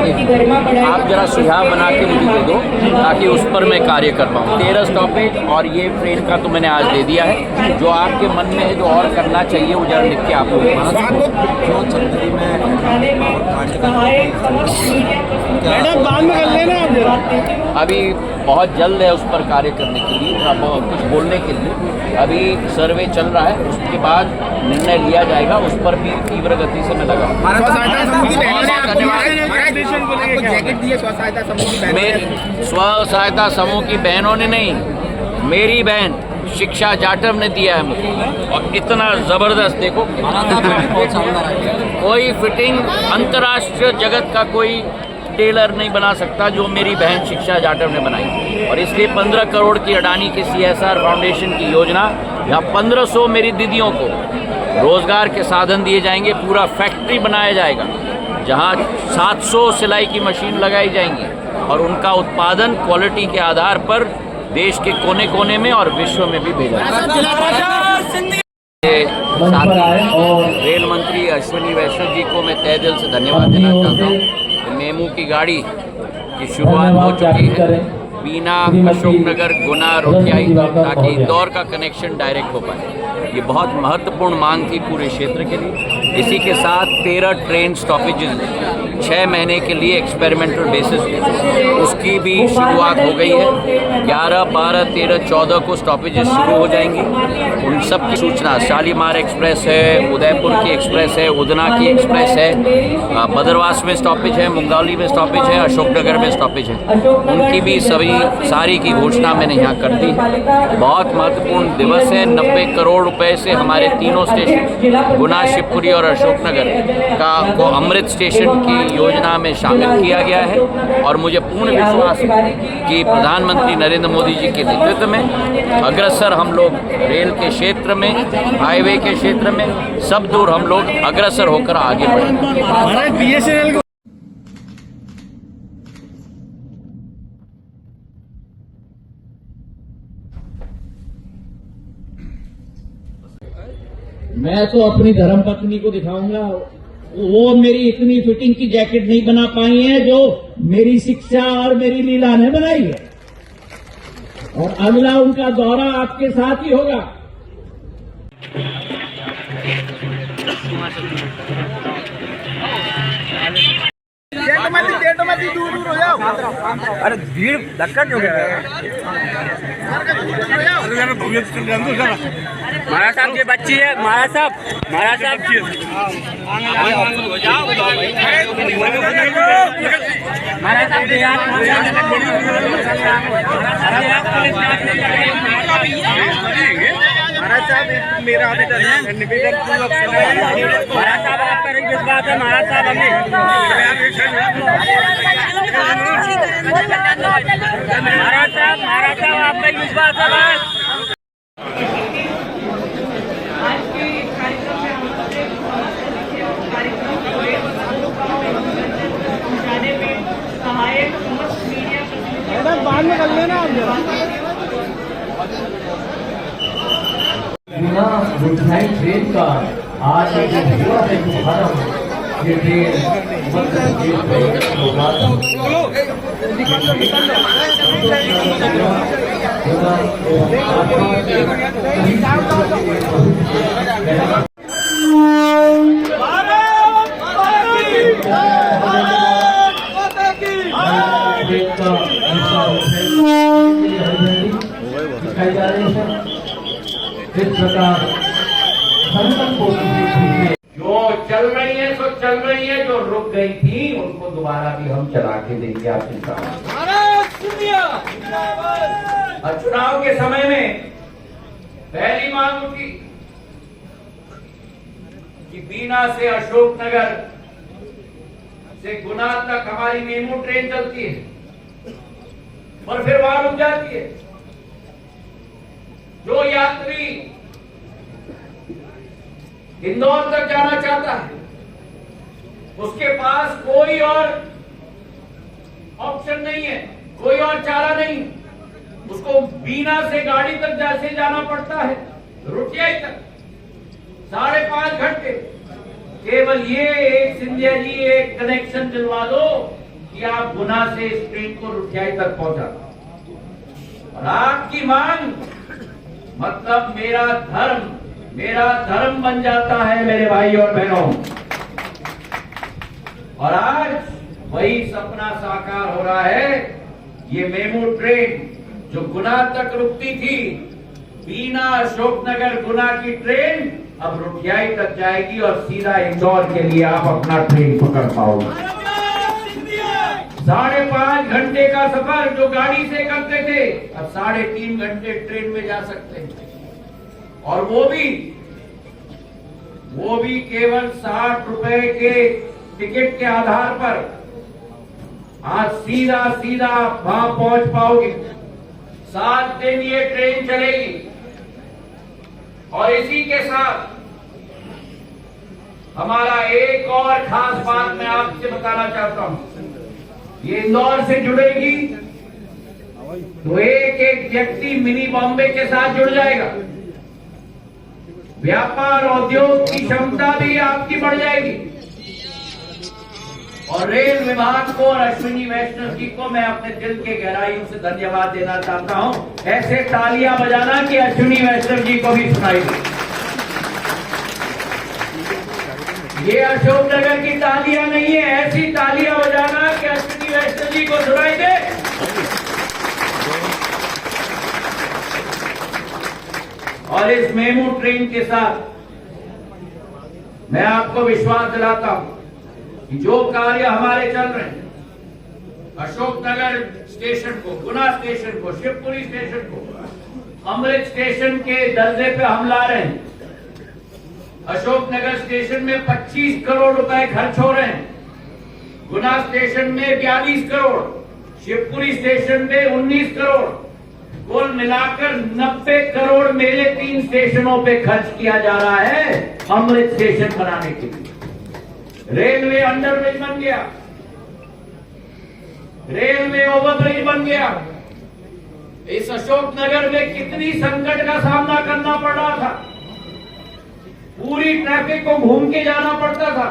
आप जरा सुझाव बना के मुझे दे दो ताकि उस पर मैं कार्य कर पाऊँ। 13 स्टॉपेज और ये ट्रेन का तो मैंने आज दे दिया है। जो आपके मन में है जो और करना चाहिए वो जरा लिख के आप लोग बाद में कर लेना। अभी बहुत जल्द है उस पर कार्य करने के लिए, अब कुछ बोलने के लिए अभी सर्वे चल रहा है, उसके बाद निर्णय लिया जाएगा। उस पर भी तीव्र गति से मैं लगा। स्व सहायता समूह की बहनों ने नहीं, मेरी बहन शिक्षा जाटव ने दिया है मुझे, और इतना ज़बरदस्त देखो, कोई फिटिंग अंतर्राष्ट्रीय जगत का कोई टेलर नहीं बना सकता जो मेरी बहन शिक्षा जाटव ने बनाई। और इसलिए 15 करोड़ की अडानी की CSR फाउंडेशन की योजना, यहाँ 1500 मेरी दीदियों को रोज़गार के साधन दिए जाएंगे। पूरा फैक्ट्री बनाया जाएगा जहाँ 700 सिलाई की मशीन लगाई जाएंगी और उनका उत्पादन क्वालिटी के आधार पर देश के कोने कोने में और विश्व में भी भेजा जाएगा। रेल मंत्री अश्विनी वैष्णव जी को मैं तहे दिल से धन्यवाद देना चाहता हूँ। मेमू की गाड़ी की शुरुआत हो चुकी है, बीना, अशोकनगर, गुना, रुखियाई, ताकि इंदौर का कनेक्शन डायरेक्ट हो पाए। ये बहुत महत्वपूर्ण मांग थी पूरे क्षेत्र के लिए। इसी के साथ 13 ट्रेन स्टॉपेजेस 6 महीने के लिए एक्सपेरिमेंटल बेसिस पे उसकी भी शुरुआत हो गई है। 11, 12, 13, 14 को स्टॉपेजेस शुरू हो जाएंगी। उन सब की सूचना शालीमार एक्सप्रेस है, उदयपुर की एक्सप्रेस है, उदना की एक्सप्रेस है, बदरवास में स्टॉपेज है, मुंगौली में स्टॉपेज है, अशोकनगर में स्टॉपेज है। उनकी भी सारी की घोषणा मैंने यहाँ कर दी। बहुत महत्वपूर्ण दिवस है। 90 करोड़ रुपए से हमारे तीनों स्टेशन गुना, शिवपुरी और अशोकनगर को अमृत स्टेशन की योजना में शामिल किया गया है। और मुझे पूर्ण विश्वास है कि प्रधानमंत्री नरेंद्र मोदी जी के नेतृत्व में अग्रसर हम लोग रेल के क्षेत्र में, हाईवे के क्षेत्र में सब दूर हम लोग अग्रसर होकर आगे बढ़ेंगे। मैं तो अपनी धर्मपत्नी को दिखाऊंगा, वो मेरी इतनी फिटिंग की जैकेट नहीं बना पाई है जो मेरी शिक्षा और मेरी लीला ने बनाई है। और अगला उनका दौरा आपके साथ ही होगा। दूर हो जाओ। अरे भीड़ धक्का क्यों गया? महाराज साहब की बच्ची है, महाराज साहब महाराज साहब मेरा निवेदन महाराज साहब आप पर विश्वास है। महाराज साहब हमें महाराज साहब आप पर विश्वास है। बाद में कर लेना आप जरा। बिना मिठाई ट्रेन का आज एक युवा से शुभारंभ ये ट्रेन इस प्रकार जो चल रही है सो चल रही है, जो रुक गई थी उनको दोबारा भी हम चला के देंगे। आप चिंता और चुनाव के समय में पहली मांग उठी कि बीना से अशोकनगर से गुना तक हमारी मेमू ट्रेन चलती है और फिर वहां रुक जाती है। जो यात्री इंदौर तक जाना चाहता है उसके पास कोई और ऑप्शन नहीं है, कोई और चारा नहीं। उसको बीना से गाड़ी तक जैसे जाना पड़ता है, रुटियाई तक 5.5 घंटे। केवल ये एक सिंधिया जी एक कनेक्शन दिलवा दो, कि आप गुना से इस ट्रेन को रुठियाई तक पहुंचा, और आपकी मांग मतलब मेरा धर्म बन जाता है मेरे भाई और बहनों। और आज वही सपना साकार हो रहा है। ये मेमू ट्रेन जो गुना तक रुकती थी, बीना अशोकनगर गुना की ट्रेन अब रुठियाई तक जाएगी और सीधा इंदौर के लिए आप अपना ट्रेन पकड़ पाओगे। 5.5 घंटे का सफर जो गाड़ी से करते थे, अब 3.5 घंटे ट्रेन में जा सकते हैं, और वो भी केवल 60 रुपए के टिकट के आधार पर। आज सीधा वहां पहुंच पाओगे। 7 दिन ये ट्रेन चलेगी। और इसी के साथ हमारा एक और खास बात मैं आपसे बताना चाहता हूं। ये इंदौर से जुड़ेगी तो एक व्यक्ति मिनी बॉम्बे के साथ जुड़ जाएगा। व्यापार उद्योग की क्षमता भी आपकी बढ़ जाएगी। और रेल विभाग को और अश्विनी वैष्णव जी को मैं अपने दिल के गहराइयों से धन्यवाद देना चाहता हूं। ऐसे तालियां बजाना कि अश्विनी वैष्णव जी को भी सुनाई दे। ये अशोकनगर की तालियां नहीं है, ऐसी तालियां बजाना कि अश्विनी वैष्णव जी को सुनाई दे। और इस मेमू ट्रेन के साथ मैं आपको विश्वास दिलाता हूं कि जो कार्य हमारे चल रहे हैं, अशोकनगर स्टेशन को, गुना स्टेशन को, शिवपुरी स्टेशन को अमृत स्टेशन के दर्जे पे हम ला रहे हैं। अशोकनगर स्टेशन में 25 करोड़ रुपए खर्च हो रहे हैं, गुना स्टेशन में 42 करोड़, शिवपुरी स्टेशन में 19 करोड़, कुल मिलाकर 90 करोड़ मेरे 3 स्टेशनों पे खर्च किया जा रहा है अमृत स्टेशन बनाने के लिए। रेलवे अंडरब्रिज बन गया, रेलवे ओवरब्रिज बन गया। इस अशोकनगर में कितनी संकट का सामना करना पड़ रहा था। पूरी ट्रैफिक को घूम के जाना पड़ता था।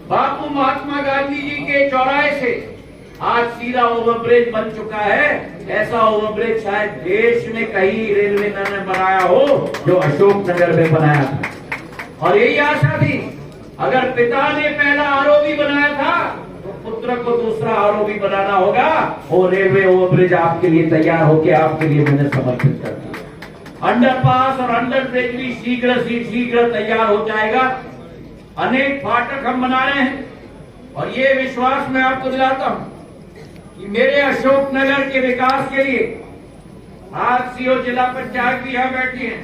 बापू महात्मा गांधी जी के चौराहे से आज सीधा ओवरब्रिज बन चुका है। ऐसा ओवरब्रिज शायद देश में कहीं रेलवे ने बनाया हो जो अशोकनगर में बनाया था। और यही आशा थी, अगर पिता ने पहला आरओबी बनाया था तो पुत्र को दूसरा आरओबी बनाना होगा। और रेलवे ओवरब्रिज आपके लिए तैयार होकर आपके लिए मैंने समर्पित कर दिया। अंडरपास और अंडरब्रिज भी शीघ्र तैयार हो जाएगा। अनेक फाटक हम बना रहे हैं, और ये विश्वास मैं आपको दिलाता हूं कि मेरे अशोकनगर के विकास के लिए आज सीओ जिला पंचायत भी यहां बैठी है।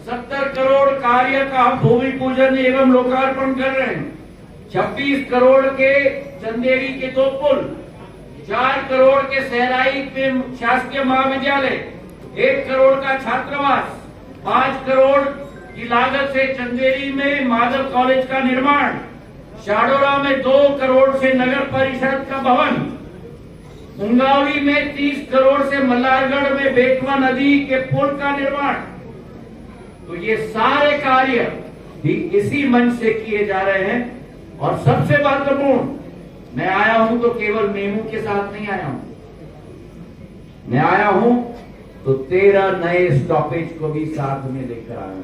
70 करोड़ कार्य का हम भूमि पूजन एवं लोकार्पण कर रहे हैं। 26 करोड़ के चंदेरी के 2 पुल, 4 करोड़ के सहराई में शासकीय महाविद्यालय, 1 करोड़ का छात्रावास, 5 करोड़ की लागत से चंदेरी में माधव कॉलेज का निर्माण, शाडोरा में 2 करोड़ से नगर परिषद का भवन, मुंगावली में 30 करोड़ से मल्हारगढ़ में बेतवा नदी के पुल का निर्माण। तो ये सारे कार्य भी इसी मंच से किए जा रहे हैं। और सबसे महत्वपूर्ण, मैं आया हूं तो केवल मेमू के साथ नहीं आया हूं, मैं आया हूं तो 13 नए स्टॉपेज को भी साथ में लेकर आया हूं।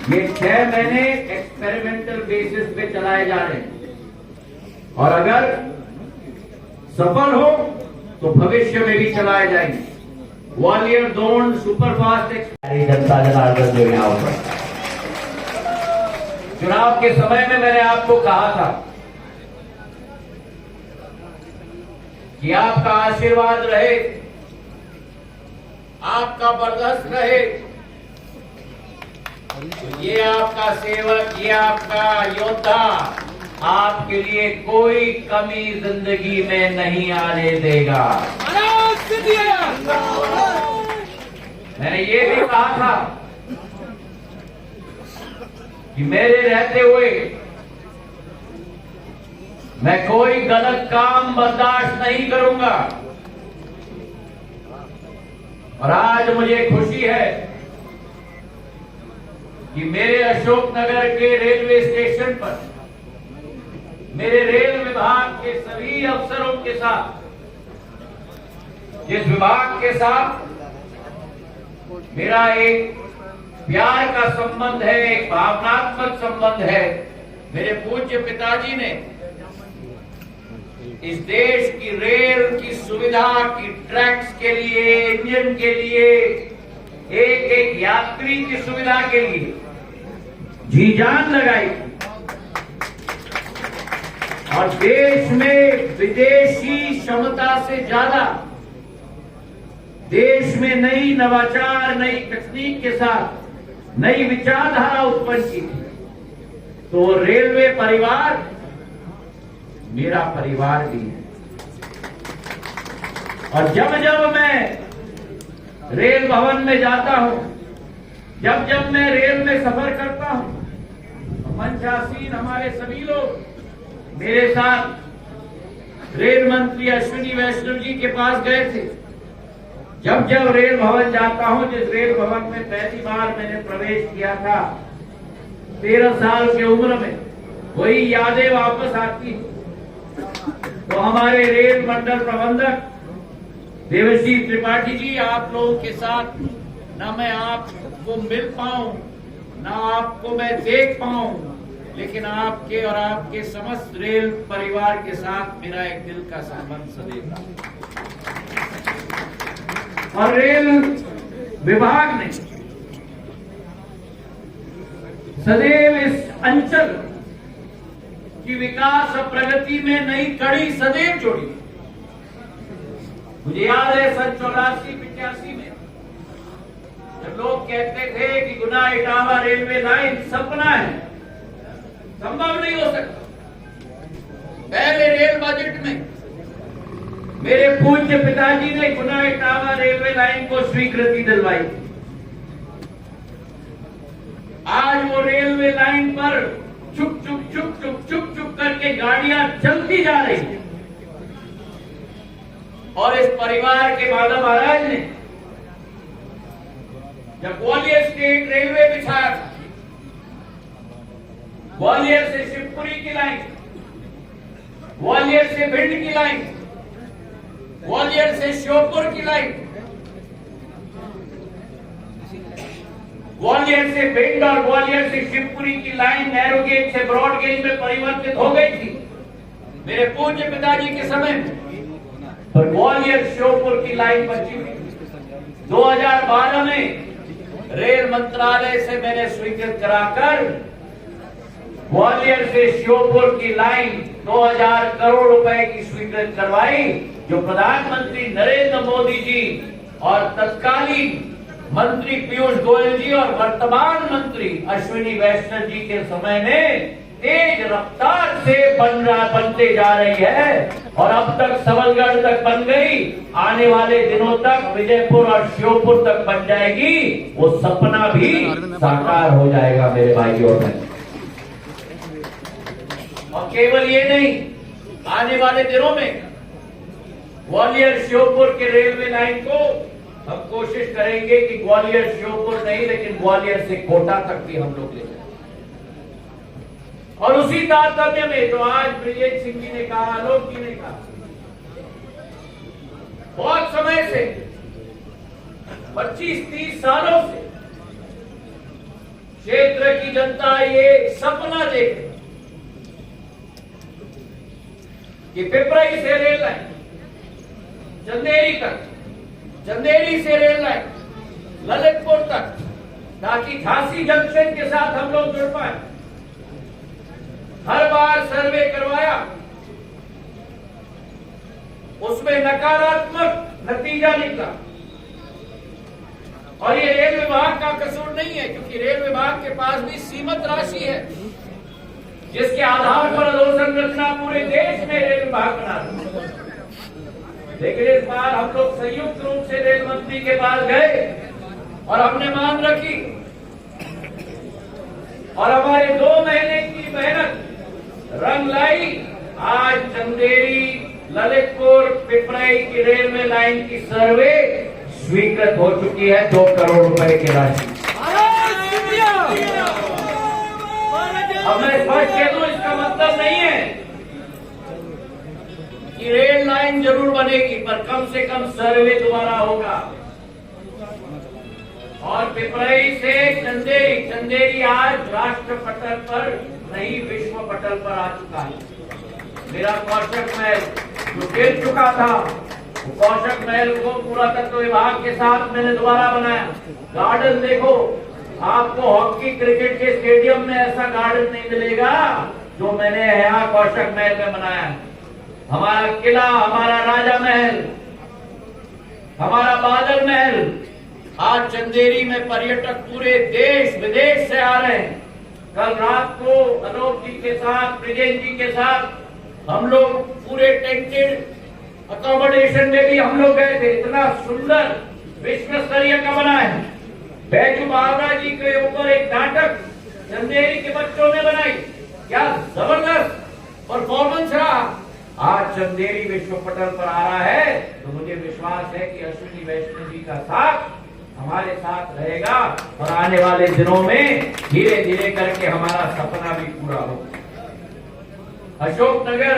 ये 6 महीने एक्सपेरिमेंटल बेसिस पे चलाए जा रहे हैं, और अगर सफल हो तो भविष्य में भी चलाए जाएंगे। ग्वालियर दोन सुपरफास्ट एक्सप्रेस। जनता जनार्दन जो यहाँ पर चुनाव के समय में मैंने आपको कहा था कि आपका आशीर्वाद रहे, आपका बरदस्त रहे, ये आपका सेवक, ये आपका योद्धा आपके लिए कोई कमी जिंदगी में नहीं आने देगा। मैंने ये भी कहा था कि मेरे रहते हुए मैं कोई गलत काम बर्दाश्त नहीं करूंगा। और आज मुझे खुशी है कि मेरे अशोकनगर के रेलवे स्टेशन पर मेरे रेल विभाग के सभी अफसरों के साथ, जिस विभाग के साथ मेरा एक प्यार का संबंध है, एक भावनात्मक संबंध है, मेरे पूज्य पिताजी ने इस देश की रेल की सुविधा की ट्रैक्स के लिए, इंजन के लिए, एक एक यात्री की सुविधा के लिए जी जान लगाई और देश में विदेशी क्षमता से ज्यादा देश में नई नवाचार, नई तकनीक के साथ नई विचारधारा उत्पन्न की थी। तो रेलवे परिवार मेरा परिवार भी है। और जब जब मैं रेल भवन में जाता हूं, जब जब मैं रेल में सफर करता हूं, तो मंचासीन हमारे सभी लोग मेरे साथ रेल मंत्री अश्विनी वैष्णव जी के पास गए थे। जब जब रेल भवन जाता हूं, जिस रेल भवन में पहली बार मैंने प्रवेश किया था 13 साल की उम्र में, वही यादें वापस आती हैं। तो हमारे रेल मंडल प्रबंधक देवश्री त्रिपाठी जी, आप लोगों के साथ न मैं आपको मिल पाऊं, न आपको मैं देख पाऊं, लेकिन आपके और आपके समस्त रेल परिवार के साथ मेरा एक दिल का संबंध सदैव रहा। और रेल विभाग ने सदैव इस अंचल की विकास और प्रगति में नई कड़ी सदैव जोड़ी। मुझे याद है सन 84-85 में जब लोग कहते थे कि गुना इटावा रेलवे लाइन सपना है, संभव नहीं हो सकता। पहले रेल बजट में मेरे पूज्य पिताजी ने गुना इटावा रेलवे लाइन को स्वीकृति दिलवाई। आज वो रेलवे लाइन पर चुप चुप चुप चुप चुप चुप करके गाड़ियां चलती जा रही हैं। और इस परिवार के माधव महाराज ने जब ग्वालियर स्टेट रेलवे बिछाया था, ग्वालियर से शिवपुरी की लाइन, ग्वालियर से भिंड की लाइन, ग्वालियर से श्योपुर की लाइन, ग्वालियर से भिंड और ग्वालियर से शिवपुरी की लाइन नैरो गेज से ब्रॉड गेज में परिवर्तित हो गई थी मेरे पूज्य पिताजी के समय में। पर ग्वालियर श्योपुर की लाइन बची हुई। 2012 में रेल मंत्रालय से मैंने स्वीकृत कराकर ग्वालियर से श्योपुर की लाइन 2000 करोड़ रुपए की स्वीकृत करवाई, जो प्रधानमंत्री नरेंद्र मोदी जी और तत्कालीन मंत्री पीयूष गोयल जी और वर्तमान मंत्री अश्विनी वैष्णव जी के समय में तेज रफ्तार से बनते जा रही है। और अब तक सबलगढ़ तक बन गई, आने वाले दिनों तक विजयपुर और श्योपुर तक बन जाएगी। वो सपना भी साकार हो जाएगा मेरे भाइयों और बहनों। और केवल ये नहीं, आने वाले दिनों में ग्वालियर श्योपुर के रेलवे लाइन को हम कोशिश करेंगे कि ग्वालियर श्योपुर नहीं, लेकिन ग्वालियर से कोटा तक भी हम लोग ले जाएं। और उसी तारतम्य में तो आज ब्रिजेश सिंह जी ने कहा, आलोक जी ने कहा, बहुत समय से 25-30 सालों से क्षेत्र की जनता ये सपना देख रही कि पिपराई से रेल लाइन चंदेरी तक, चंदेरी से रेल लाइन ललितपुर तक, ताकि झांसी जंक्शन के साथ हम लोग जुड़ पाए। हर बार सर्वे करवाया, उसमें नकारात्मक नतीजा निकला। और ये रेल विभाग का कसूर नहीं है, क्योंकि रेल विभाग के पास भी सीमित राशि है, जिसके आधार पर अधोसंरचना पूरे देश में रेल विभाग बना रहा। लेकिन इस बार हम लोग संयुक्त रूप से रेल मंत्री के पास गए और हमने मांग रखी, और हमारे 2 महीने की मेहनत रंग लाई। आज चंदेरी, ललितपुर, पिपराई की रेलवे लाइन की सर्वे स्वीकृत हो चुकी है 2 करोड़ रुपए की राशि। अब मैं स्पष्ट कह दूं, इसका मतलब नहीं है कि रेल लाइन जरूर बनेगी, पर कम से कम सर्वे द्वारा होगा। और पिपराई से चंदेरी आज राष्ट्र पटल पर नहीं, विश्व पटल पर आ चुका है। मेरा कौशक महल जो गिर चुका था, कौशक महल को पुरातत्व विभाग के साथ मैंने दोबारा बनाया। गार्डन देखो, आपको हॉकी क्रिकेट के स्टेडियम में ऐसा गार्डन नहीं मिलेगा जो मैंने यहाँ कौशक महल में बनाया। हमारा किला, हमारा राजा महल, हमारा बादल महल, आज चंदेरी में पर्यटक पूरे देश विदेश से आ रहे हैं। कल रात को अनोप जी के साथ, ब्रिजेश जी के साथ हम लोग पूरे टेंटेड अकोमोडेशन में भी हम लोग गए थे। इतना सुंदर विश्व स्तरीय का बना है। बैजू बावरा जी के ऊपर एक नाटक चंदेरी के बच्चों ने बनाई, क्या जबरदस्त परफॉर्मेंस रहा। आज चंदेरी विश्व पटल पर आ रहा है, तो मुझे विश्वास है कि अश्विनी वैष्णव जी का साथ हमारे साथ रहेगा और आने वाले दिनों में धीरे धीरे करके हमारा सपना भी पूरा होगा। अशोकनगर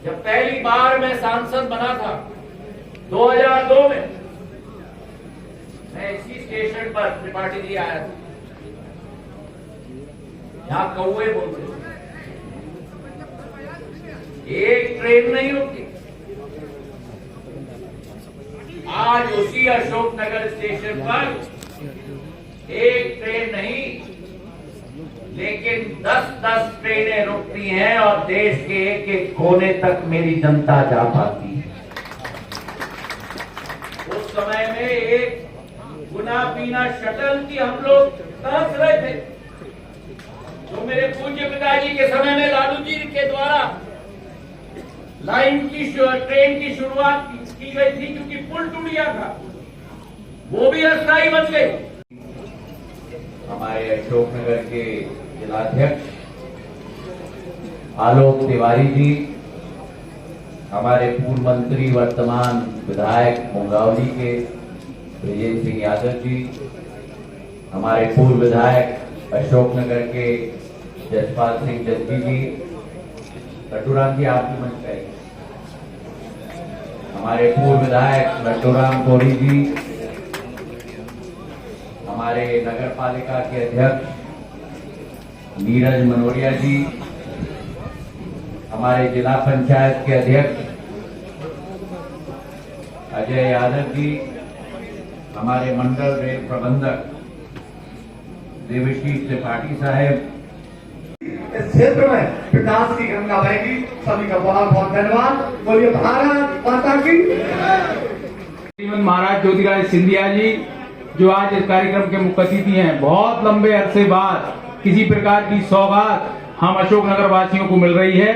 जब पहली बार मैं सांसद बना था 2002 में, मैं इसी स्टेशन पर त्रिपाठी जी आया था। यहाँ कौवे बोलते थे, एक ट्रेन नहीं होती। आज उसी अशोकनगर स्टेशन पर एक ट्रेन नहीं, लेकिन 10-10 ट्रेनें रुकती हैं और देश के एक एक कोने तक मेरी जनता जा पाती है। उस समय में एक गुना पीना शटल की हम लोग तरस रहे थे, जो मेरे पूज्य पिताजी के समय में लालू जी के द्वारा लाइन की ट्रेन की शुरुआत की गई थी, क्योंकि पुल टूट गया था, वो भी अस्थायी बन गई। हमारे अशोकनगर के जिलाध्यक्ष आलोक तिवारी जी, हमारे पूर्व मंत्री वर्तमान विधायक मुंगावली के ब्रिजेश सिंह यादव जी, हमारे पूर्व विधायक अशोकनगर के जसपाल सिंह जज्जी जी, लड्डूराम जी आपकी मंच पे, हमारे पूर्व विधायक लड्डूराम कोरी जी, हमारे नगर पालिका के अध्यक्ष नीरज मनोरिया जी, हमारे जिला पंचायत के अध्यक्ष अजय यादव जी, हमारे मंडल रेल प्रबंधक देवशीष त्रिपाठी साहब। इस क्षेत्र में विकास की गंगा बहेगी। सभी का बहुत बहुत धन्यवाद। बोलिए भारत माता की। श्रीमंत महाराज ज्योतिराज सिंधिया जी जो आज इस कार्यक्रम के मुख्य अतिथि हैं, बहुत लंबे अरसे बाद किसी प्रकार की सौगात हम अशोकनगर वासियों को मिल रही है।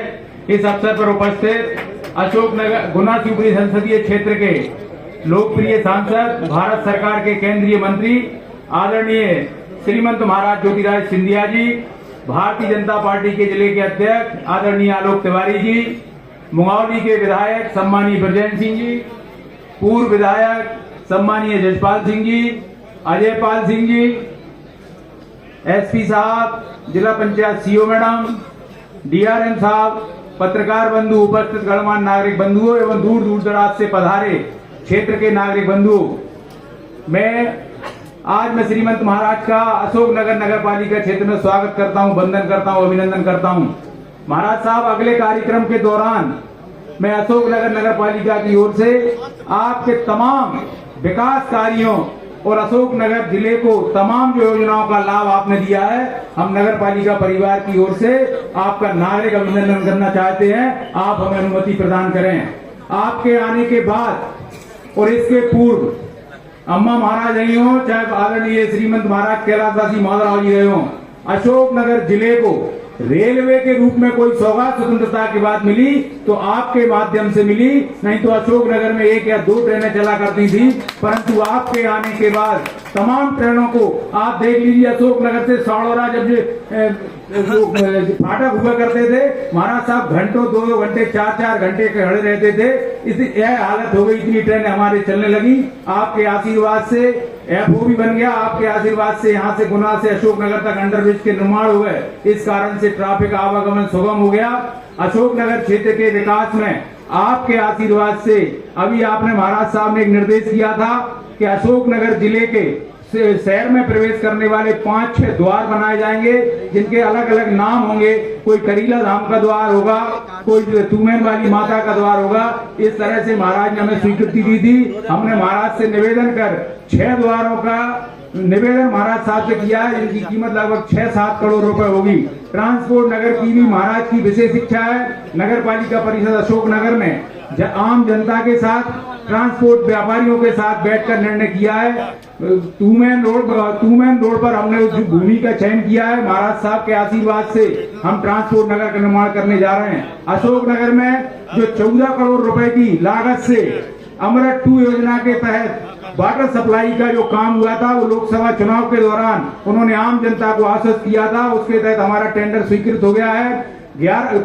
इस अवसर पर उपस्थित अशोकनगर गुना शिवपुरी संसदीय क्षेत्र के लोकप्रिय सांसद, भारत सरकार के केंद्रीय मंत्री आदरणीय श्रीमंत महाराज ज्योतिराज सिंधिया जी, भारतीय जनता पार्टी के जिले के अध्यक्ष आदरणीय आलोक तिवारी जी, मुंगावली के विधायक सम्मानीय ब्रजेश सिंह जी, पूर्व विधायक सम्मानीय जसपाल सिंह जी, अजय पाल सिंह जी, एसपी साहब, जिला पंचायत सीओ मैडम, डीआरएम साहब, पत्रकार बंधु, उपस्थित गणमान्य नागरिक बंधुओं एवं दूर दूर दराज से पधारे क्षेत्र के नागरिक बंधुओं, मैं श्रीमंत महाराज का अशोकनगर नगर पालिका क्षेत्र में स्वागत करता हूं, वंदन करता हूं, अभिनंदन करता हूं। महाराज साहब, अगले कार्यक्रम के दौरान मैं अशोकनगर नगर पालिका की ओर से आपके तमाम विकास कार्यों और अशोकनगर जिले को तमाम जो योजनाओं का लाभ आपने दिया है, हम नगर पालिका परिवार की ओर से आपका नागरिक अभिनंदन करना चाहते हैं। आप हमें अनुमति प्रदान करें। आपके आने के बाद और इसके पूर्व अम्मा महाराज रही हो, चाहे आदरणीय श्रीमंत महाराज कैलाशवासी महोदय जी रहे हो, अशोकनगर जिले को रेलवे के रूप में कोई सौगात स्वतंत्रता के बाद मिली तो आपके माध्यम से मिली, नहीं तो अशोकनगर में 1 या 2 ट्रेनें चला करती थी, परंतु आपके आने के बाद तमाम ट्रेनों को आप देख लीजिए। अशोकनगर से साड़ौरा जब फाटक हुआ करते थे, महाराज साहब घंटों 2 घंटे 4 घंटे खड़े रहते थे। यह हालत हो गई, इतनी ट्रेनें हमारे चलने लगी। आपके आशीर्वाद से FO भी बन गया आपके आशीर्वाद से। यहाँ से गुना से अशोकनगर तक अंडरब्रिज के निर्माण हुए, इस कारण से ट्रैफिक आवागमन सुगम हो गया। अशोकनगर क्षेत्र के विकास में आपके आशीर्वाद से अभी आपने महाराज साहब ने एक निर्देश किया था कि अशोकनगर जिले के शहर में प्रवेश करने वाले 5-6 द्वार बनाए जाएंगे, जिनके अलग अलग नाम होंगे। कोई करीला धाम का द्वार होगा, कोई तुमेन वाली माता का द्वार होगा। इस तरह से महाराज ने हमें स्वीकृति दी थी। हमने महाराज से निवेदन कर 6 द्वारों का निवेदन महाराज साहब से किया है, जिनकी कीमत लगभग 6-7 करोड़ रुपए होगी। ट्रांसपोर्ट नगर की भी महाराज की विशेष इच्छा है। नगर पालिका परिषद अशोकनगर में आम जनता के साथ, ट्रांसपोर्ट व्यापारियों के साथ बैठकर निर्णय किया है। टूमैन रोड पर हमने उस भूमि का चयन किया है। महाराज साहब के आशीर्वाद से हम ट्रांसपोर्ट नगर का निर्माण करने जा रहे हैं। अशोकनगर में जो 14 करोड़ रुपए की लागत से अमृत 2 योजना के तहत वाटर सप्लाई का जो काम हुआ था, वो लोकसभा चुनाव के दौरान उन्होंने आम जनता को आश्वस्त किया था। उसके तहत हमारा टेंडर स्वीकृत हो गया है।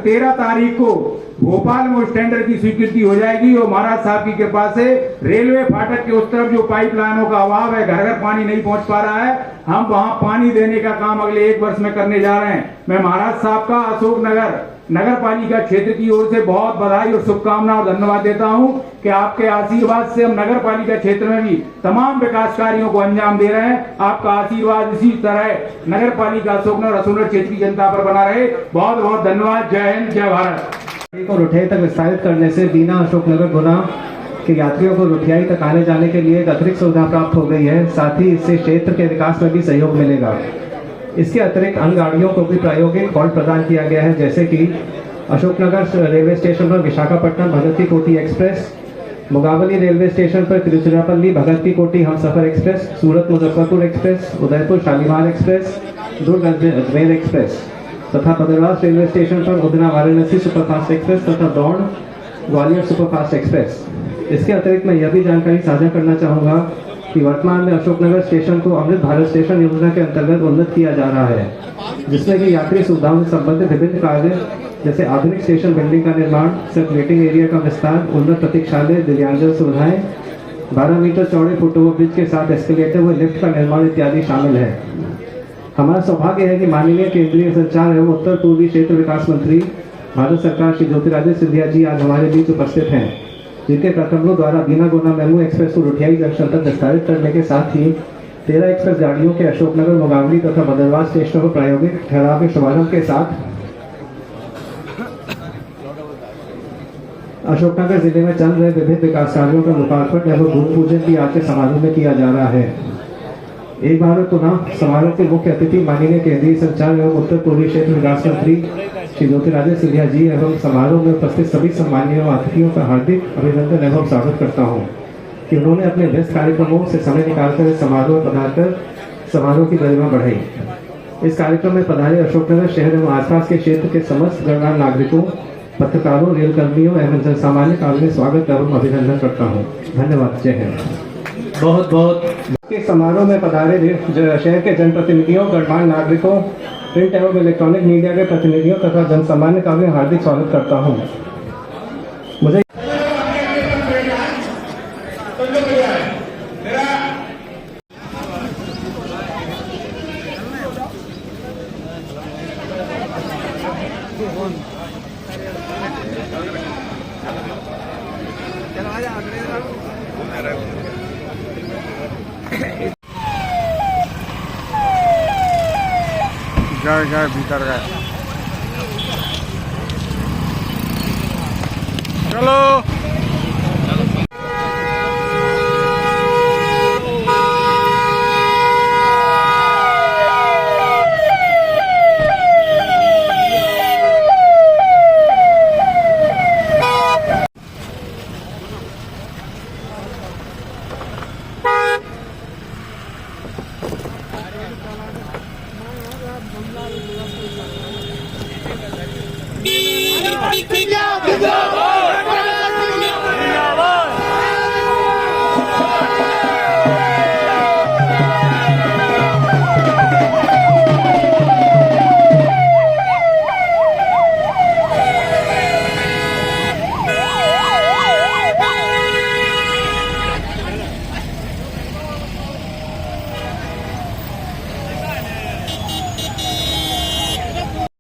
13 तारीख को भोपाल में उस टेंडर की स्वीकृति हो जाएगी और महाराज साहब की कृपा से रेलवे फाटक के उस तरफ जो पाइपलाइनों का अभाव है, घर घर पानी नहीं पहुंच पा रहा है, हम वहां पानी देने का काम अगले 1 वर्ष में करने जा रहे हैं। मैं महाराज साहब का अशोकनगर नगर पालिका क्षेत्र की ओर से बहुत बधाई और शुभकामना और धन्यवाद देता हूं कि आपके आशीर्वाद से हम नगर पालिका क्षेत्र में भी तमाम विकास कार्यों को अंजाम दे रहे हैं। आपका आशीर्वाद इसी तरह नगर पालिका अशोकनगर क्षेत्र की जनता पर बना रहे। बहुत बहुत धन्यवाद। जय हिंद, जय भारत। को रुठियाई तक विस्तारित करने से बीना अशोकनगर गुना के यात्रियों को रुठियाई तक आने जाने के लिए एक अतिरिक्त सुविधा प्राप्त हो गई है। साथ ही इससे क्षेत्र के विकास में भी सहयोग मिलेगा। इसके अतिरिक्त अन्य गाड़ियों को भी प्रायोगिक हॉल्ट प्रदान किया गया है, जैसे कि अशोकनगर रेलवे स्टेशन पर विशाखापट्टनम भगत की कोठी एक्सप्रेस, मुगावली रेलवे स्टेशन पर तिरुचिरापल्ली भगत की कोठी हमसफर एक्सप्रेस, सूरत Muzaffarpur express, Udaipur Shalimar express, Durg Ajmer express तथा बदरवास रेलवे स्टेशन पर उधना वाराणसी सुपरफास्ट एक्सप्रेस तथा दौड़ ग्वालियर सुपरफास्ट एक्सप्रेस। इसके अतिरिक्त मैं यह भी जानकारी साझा करना चाहूँगा कि वर्तमान में अशोकनगर स्टेशन को अमृत भारत स्टेशन योजना के अंतर्गत उन्नत किया जा रहा है, जिसमें कि यात्री सुविधाओं से संबंधित विभिन्न कार्य जैसे आधुनिक स्टेशन बिल्डिंग का निर्माण, सर्कुलेटिंग एरिया का विस्तार, उन्नत प्रतीक्षालय, दिव्यांगजन सुविधाएं, 12 मीटर चौड़े फुटओवर ब्रिज के साथ एस्केलेटर व लिफ्ट का निर्माण इत्यादि शामिल है। हमारा सौभाग्य है कि माननीय केंद्रीय संचार एवं उत्तर पूर्वी क्षेत्र विकास मंत्री भारत सरकार श्री ज्योतिरादित्य सिंधिया जी आज हमारे बीच उपस्थित हैं, जिनके प्रकरणों द्वारा बीना गुना मेमू एक्सप्रेस को रुठियाई जंक्शन तक विस्तारित करने के साथ ही 13 एक्सप्रेस गाड़ियों के अशोकनगर, मुगावली तथा बदरवास स्टेशनों को प्रायोगिक ठहराव के शुभारंभ के साथ अशोकनगर जिले में चल रहे विभिन्न विकास कार्यों का लोकार्पण एवं भूमि पूजन भी आज के समारोह में किया जा रहा है। एक बार पुनः समारोह के मुख्य अतिथि माननीय केंद्रीय संचार एवं उत्तर पूर्वी क्षेत्र विकास मंत्री श्री ज्योतिरादित्य सिंधिया जी एवं समारोह में उपस्थित सभी सम्मानीय अतिथियों का हार्दिक अभिनंदन एवं स्वागत करता हूँ कि उन्होंने अपने व्यस्त कार्यक्रमों से समय निकालकर इस समारोह पधारकर समारोह की गरिमा बढ़ाई। इस कार्यक्रम में पधारे अशोकनगर शहर एवं आसपास के क्षेत्र के समस्त गणमान्य नागरिकों, पत्रकारों, रेल कर्मियों एवं जन सामान्य का मैं स्वागत एवं अभिनंदन करता हूँ। धन्यवाद। जय हिंद। बहुत बहुत के समारोह में पधारे शहर के जनप्रतिनिधियों, गणमान्य नागरिकों, प्रिंट एवं इलेक्ट्रॉनिक मीडिया के प्रतिनिधियों तथा जन सामान्य का मैं हार्दिक स्वागत करता हूँ। मुझे गए भीतर गए। चलो जिंदाबाद